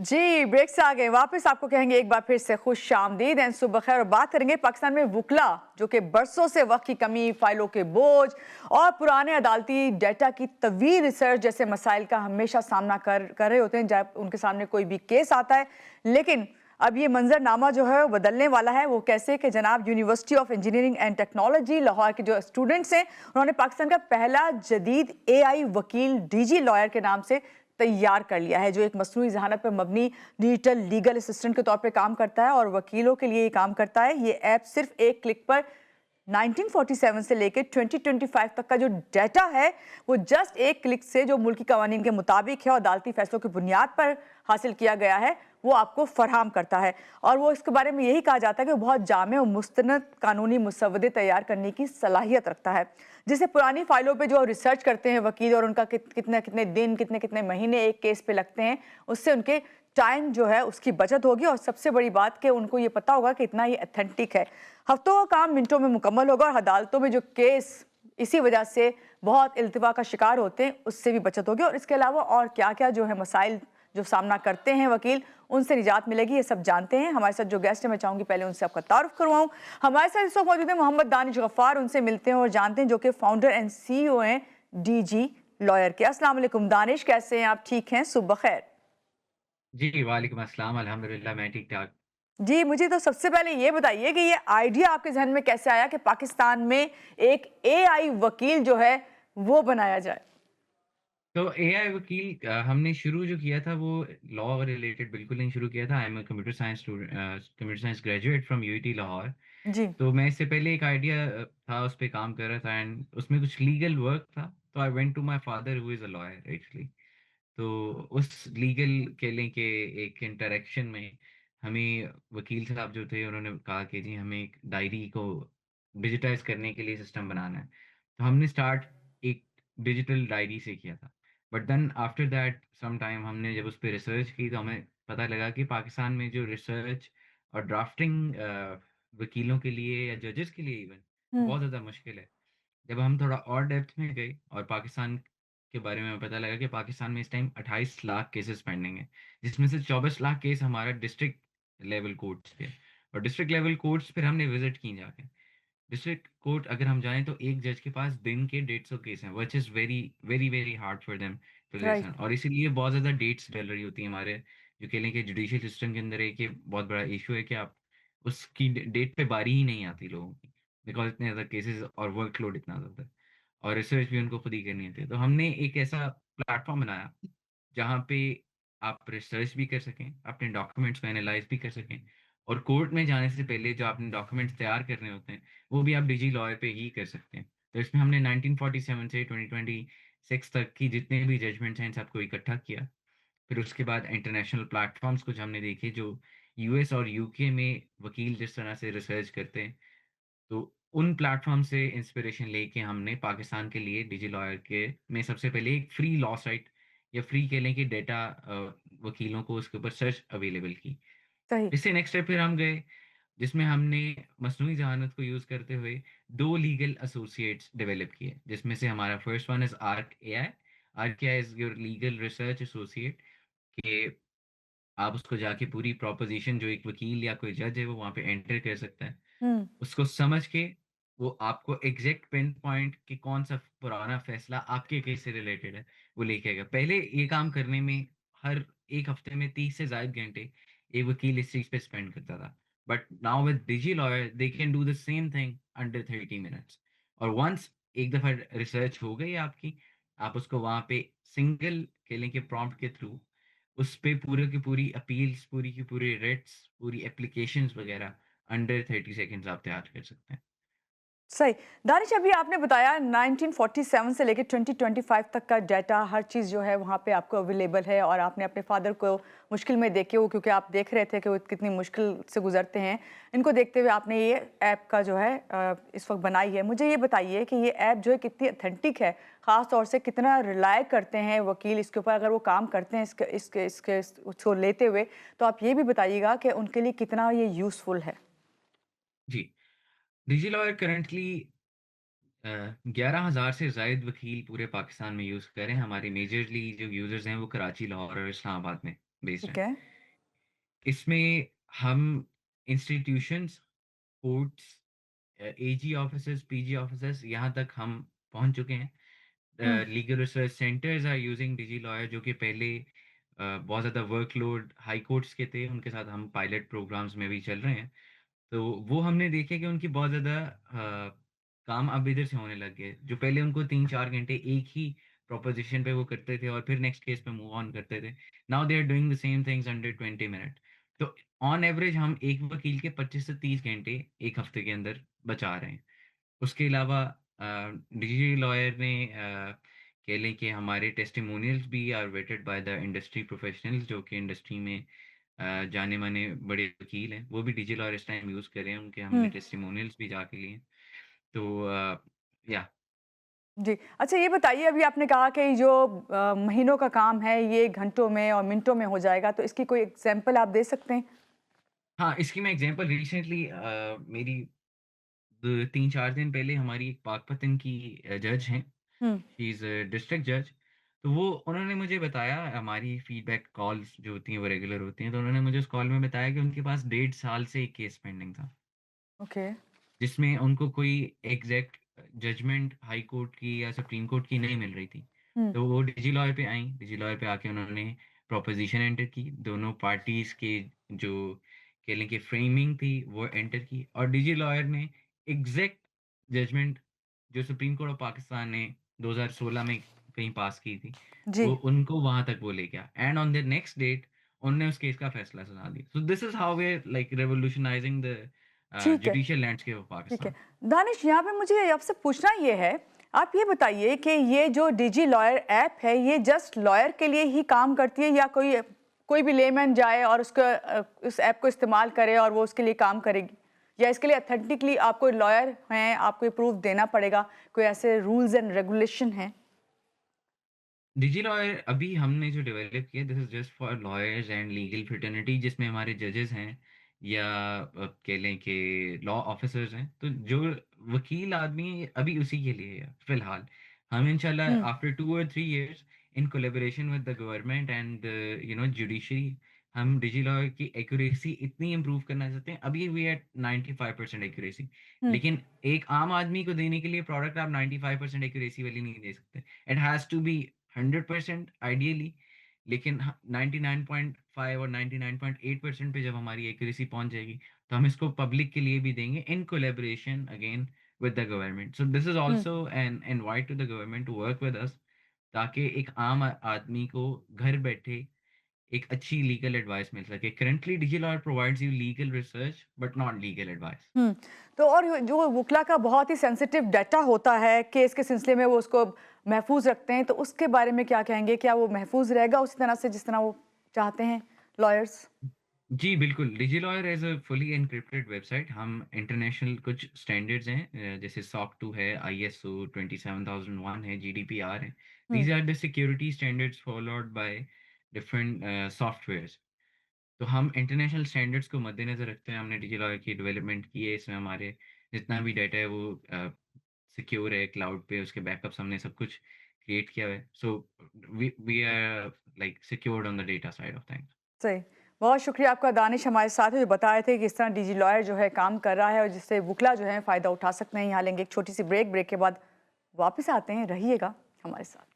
जी, break से आ गए वापस आपको कहेंगे एक बार फिर से खुशामदीद एंड सुबह खैर। और बात करेंगे पाकिस्तान में वुकला जो कि बरसों से वक्त की कमी, फाइलों के बोझ और पुराने अदालती डेटा की तवील रिसर्च जैसे मसाइल का हमेशा सामना कर रहे होते हैं जब उनके सामने कोई भी केस आता है। लेकिन अब ये मंजरनामा जो है वो बदलने वाला है। वो कैसे कि जनाब university of engineering and technology Lahore के जो स्टूडेंट्स हैं उन्होंने पाकिस्तान का पहला जदीद एआई वकील डीजी लॉयर के नाम से तैयार कर लिया है, जो एक मसनूई ज़हानत पर मबनी डिजिटल लीगल असिस्टेंट के तौर पे काम करता है और वकीलों के लिए ये काम करता है। ये ऐप सिर्फ एक क्लिक पर 1947 से लेकर 2025 तक का जो डाटा है वो जस्ट एक क्लिक से जो मुल्की कवानीन के मुताबिक है और अदालती फैसलों की बुनियाद पर हासिल किया गया है वो आपको फराहम करता है। और वो इसके बारे में यही कहा जाता है कि वो बहुत जामे और मुस्तनद कानूनी मुसवदे तैयार करने की सलाहियत रखता है, जिसे पुरानी फाइलों पे जो रिसर्च करते हैं वकील और उनका कितने कितने दिन कितने कितने महीने एक केस पे लगते हैं, उससे उनके टाइम जो है उसकी बचत होगी। और सबसे बड़ी बात कि उनको ये पता होगा कि इतना ये अथेंटिक है। हफ्तों का काम मिनटों में मुकम्मल होगा और अदालतों में जो केस इसी वजह से बहुत इल्तिवा का शिकार होते हैं उससे भी बचत होगी। और इसके अलावा और क्या क्या जो है मसाइल जो सामना करते हैं वकील, उनसे निजात मिलेगी, ये सब जानते हैं। हमारे साथ जो गेस्ट है मैं चाहूंगी पहले उनसे आपका तारुफ करवाऊं। हमारे साथ इस वक्त मौजूद है मोहम्मद दानिश गफ्फार, उनसे मिलते हैं और जानते हैं, जो कि फाउंडर एंड सीईओ हैं डीजी लॉयर के। अस्सलाम वालेकुम दानिश, कैसे हैं आप? ठीक हैं? सुबह खैर। जी, वालेकुम अस्सलाम, अल्हम्दुलिल्लाह मैं ठीक-ठाक। जी, मुझे तो सबसे पहले ये बताइए कि ये आइडिया आपके जहन में कैसे आया कि पाकिस्तान में एक एआई वकील जो है वो बनाया जाए? तो एआई वकील हमने शुरू जो किया था वो लॉ रिलेटेड बिल्कुल नहीं शुरू किया था। I am a computer science graduate from UIT Lahore. जी। तो मैं इससे पहले एक आइडिया था, उस पे काम कर रहा था एंड उसमें कुछ लीगल वर्क था। तो I went to my father who is a lawyer actually. तो उस लीगल के लेके एक इंटरैक्शन में हमें वकील साहब जो थे उन्होंने कहा कि जी हमें एक डायरी को डिजिटाइज़ करने के लिए सिस्टम बनाना है। तो हमने स्टार्ट एक डिजिटल डायरी से किया था। But then after that some time हमने जब उस पे रिसर्च की तो हमें पता लगा कि पाकिस्तान में जो रिसर्च और ड्राफ्टिंग वकीलों के लिए या जजेस के लिए इवन हम्म। बहुत ज़्यादा मुश्किल है। जब हम थोड़ा और डेप्थ में गए और पाकिस्तान के बारे में हमें पता लगा कि पाकिस्तान में इस टाइम 28 लाख केसेस पेंडिंग हैं, जिसमें से 24 लाख केस हमारा डिस्ट्रिक्ट लेवल कोर्ट्स पे है। और डिस्ट्रिक्ट लेवल कोर्ट्स फिर हमने विज़िट की जाके। डिस्ट्रिक्ट कोर्ट अगर हम जाएँ तो एक जज के पास दिन के 150 केस हैं, which is very, very, very hard for them to listen. Right. और इसीलिए बहुत ज़्यादा डेट्स डल रही होती हैं हमारे जो कह लें कि जुडिशियल सिस्टम के अंदर एक ये बहुत बड़ा इश्यू है कि आप उसकी डेट पे बारी ही नहीं आती लोगों की, बिकॉज़ इतने ज़्यादा केसेस और वर्कलोड इतना ज़्यादा है और रिसर्च भी उनको खुद ही करनी होती है। तो हमने एक ऐसा प्लेटफ़ॉर्म बनाया, जहाँ पे आप रिसर्च भी कर सकें, अपने डॉक्यूमेंट्स को एनालाइज़ भी कर सकें और कोर्ट में जाने से पहले जो आपने डॉक्यूमेंट्स तैयार करने होते हैं, वो भी आप डिजी लॉयर पे ही कर सकते हैं। तो इसमें हमने 1947 से 2026 तक की जितने भी जजमेंट्स हैं, इन सबको इकट्ठा किया। फिर उसके बाद इंटरनेशनल प्लेटफ़ॉर्म्स कुछ हमने देखे जो यूएस और यूके में वकील जिस तरह से रिसर्च करते हैं, तो उन प्लेटफ़ॉर्म से इंस्पिरेशन लेके हमने पाकिस्तान के लिए डिजी लॉयर के में सबसे पहले एक फ्री लॉ साइट या फ्री कह लें कि डेटा वकीलों को उसके ऊपर सर्च अवेलेबल की। सही। इससे नेक्स्ट स्टेप फिर हम गए, जिसमें हमने मसनूई ज़हानत को यूज़ करते हुए 2 लीगल एसोसिएट्स डेवलप किए, जिसमें से हमारा first one is arc AI. Arc AI is your legal research associate कि आप उसको जाके पूरी प्रोपोज़िशन जो एक वकील या कोई जज है, वो वहाँ पे एंटर कर सकता है। हम्म। उसको समझ के वो आपको एग्ज़ैक्ट पिन पॉइंट कि कौन-सा पुराना फ़ैसला आपके केस से रिलेटेड है, वो लेके आएगा। पहले ये काम करने में हर 1 हफ़्ते में 30 से ज़ायद घंटे एक वकील इस चीज़ पे स्पेंड करता था। But now with Digi lawyer they can do the same thing under 30 minutes. और वन्स एक दफ़ा रिसर्च हो गई आपकी, आप उसको वहाँ पे सिंगल कह लें कि प्रॉम्प्ट के थ्रू उस पे पूरे की पूरी अपील्स, पूरी की पूरी रिट्स, पूरी एप्लीकेशंस वग़ैरह अंडर 30 सेकंड्स आप तैयार कर सकते हैं। सही। दानिश, अभी आपने बताया 1947 से लेकर 2025 तक का डाटा, हर चीज़ जो है वहाँ पे आपको अवेलेबल है और आपने अपने फादर को मुश्किल में देखे हो, क्योंकि आप देख रहे थे कि वो कितनी मुश्किल से गुजरते हैं। इनको देखते हुए आपने ये ऐप का जो है इस वक्त बनाई है। मुझे ये बताइए कि ये ऐप जो है कितनी अथेंटिक है, ख़ास तौर से कितना रिलाय करते हैं वकील इसके ऊपर अगर वो काम करते हैं इसके इसके इसके उसको लेते हुए, तो आप ये भी बताइएगा कि उनके लिए कितना ये यूज़फुल है। जी, डिजिलॉकर करंटली 11,000 से ज़ायद वकील पूरे पाकिस्तान में यूज़ कर रहे हैं। हमारे मेजरली जो यूज़र्स हैं वो कराची, लाहौर और इस्लामाबाद में बेस्ड ठीक हैं। है। इसमें हम institutions, courts, AG officers, PG officers यहाँ तक हम पहुँच चुके हैं। Hmm, legal research centres are using DigiLawyer जो कि पहले बहुत ज़्यादा वर्कलोड हाई कोर्ट्स के थे, उनके साथ हम पायलट प्रोग्राम्स में भी चल रहे हैं। तो वो हमने देखे कि उनकी बहुत ज़्यादा काम अब इधर से होने लग गए। जो पहले उनको 3-4 घंटे एक ही प्रोपोज़िशन पे वो करते थे और फिर नेक्स्ट केस पे मूव ऑन करते थे। Now they are doing the same things under 20 minute. तो ऑन एवरेज हम एक वकील के 25 से 30 घंटे 1 हफ्ते के अंदर बचा रहे हैं। उसके अलावा डिजी लॉयर में कह लें कि हमारे टेस्टिमोनियल्स भी are vetted by the industry professionals जो कि इंडस्ट्री में जाने-माने बड़े वकील हैं, वो भी डिजी लॉयर इस टाइम यूज़ कर रहे हैं, उनके हमने हुँ। टेस्टिमोनियल्स भी जाके लिए हैं। तो या जी। अच्छा ये बताइए अभी आपने कहा कि जो महीनों का काम है ये घंटों में और मिनटों में हो जाएगा, तो इसकी कोई एग्ज़ाम्पल आप दे सकते हैं? हाँ, इसकी मैं एग्ज़ाम्पल रिसेंटली मेरी द 3-4 दिन पहले हमारी एक पाकपतन की जज हैं, हुँ, शी इज़ अ डिस्ट्रिक्ट जज। तो वो उन्होंने मुझे बताया हमारी फीडबैक कॉल्स जो होती हैं वो रेगुलर होती हैं, तो उन्होंने मुझे उस कॉल में बताया कि उनके पास 1.5 साल से एक केस पेंडिंग था। ओके। जिसमें उनको कोई एग्ज़ैक्ट जजमेंट हाई कोर्ट की या सुप्रीम कोर्ट की नहीं मिल रही थी। हुँ, तो वो डिजी लॉयर पे आईं, डिजी लॉयर पे आके उन्होंने प्रोपोज़िशन एंटर की, दोनों पार्टीज़ के जो कह लें कि फ्रेमिंग थी वो एंटर की और डिजी लॉयर ने एग्ज़ैक्ट जजमेंट जो सुप्रीम कोर्ट ऑफ पाकिस्तान ने 2016 में कहीं पास की थी, जी, वो उनको वहाँ तक वो ले गया and on the next date उन्होंने उस केस का फैसला सुना दिया। So this is how we are like revolutionising the ठीक है, जुडिशियल लैंडस्केप ऑफ ठीक है। पाकिस्तान। दानिश यहाँ पे मुझे आपसे पूछना ये है, आप ये बताइए कि ये जो डिजी लॉयर ऐप है, ये जस्ट लॉयर के लिए ही काम करती है या कोई कोई भी लेमैन जाए और उस ऐप को इस्तेमाल करे और वो उसके लिए काम करेगी? या इसके लिए ऑथेंटिकली आप कोई लॉयर हैं, आपको ये प्रूफ देना पड़ेगा, कोई ऐसे रूल्स एंड रेगुलेशन हैं? डिजी लॉयर अभी हमने जो डेवलप किया this is just for lawyers and legal fraternity जिसमें हमारे जजेस हैं या कह लें कि लॉ ऑफिसर्स हैं। तो जो वकील आदमी अभी उसी के लिए है फ़िलहाल। हम इंशाल्लाह हुँ, आफ्टर 2 और 3 years in collaboration with the government and judiciary हम डिजी लॉयर की एक्यूरेसी इतनी इम्प्रूव करना चाहते हैं। अभी वी एट 95% एक्यूरेसी हुँ, लेकिन एक आम आदमी को देने के लिए प्रोडक्ट आप 95% एक्यूरेसी वाली नहीं दे सकते। It has to be 100% ideally लेकिन 99.5 और 99.8% पे जब हमारी एक्यूरेसी पहुंच जाएगी तो हम इसको पब्लिक के लिए भी देंगे in collaboration again with the government so this is हुँ, also an invite to the government to work with us ताकि एक आम आदमी को घर बैठे एक अच्छी लीगल एडवाइस मिल सके currently DigiLawyer provides you legal research but not legal advice hmm. तो और जो वुकला का बहुत ही सेंसिटिव डाटा होता है, केस के सिलसिले में वो उसको महफ़ूज़ रखते हैं, तो उसके बारे में क्या कहेंगे? क्या वो महफ़ूज़ रहेगा उसी तरह से जिस तरह वो चाहते हैं लॉयर्स? जी, बिल्कुल। डिजिलॉयर as a fully encrypted website हम इंटरनेशनल कुछ स्टैंडर्ड्स हैं जैसे सॉक 2 है, आईएसओ 27001 है, जीडीपीआर है। Hmm, these are the security standards followed by different softwares. तो हम इंटरनेशनल स्टैंडर्ड्स को मद्देनज़र रखते हैं, हमने डिजिलॉयर की डेवलपमेंट की है। इसमें हमारे जितना भी डाटा है वो सिक्योर है क्लाउड पे, उसके बैकअप्स हमने सब कुछ क्रिएट किया हुआ है। So we are like secured on the data side of things. सही। बहुत शुक्रिया आपका दानिश हमारे साथ है जो बताए थे कि किस तरह डिजी लॉयर जो है काम कर रहा है और जिससे वुकला जो है फ़ायदा उठा सकते हैं। यहाँ लेंगे एक छोटी-सी ब्रेक, ब्रेक के बाद वापस आते हैं, रहिएगा हमारे साथ।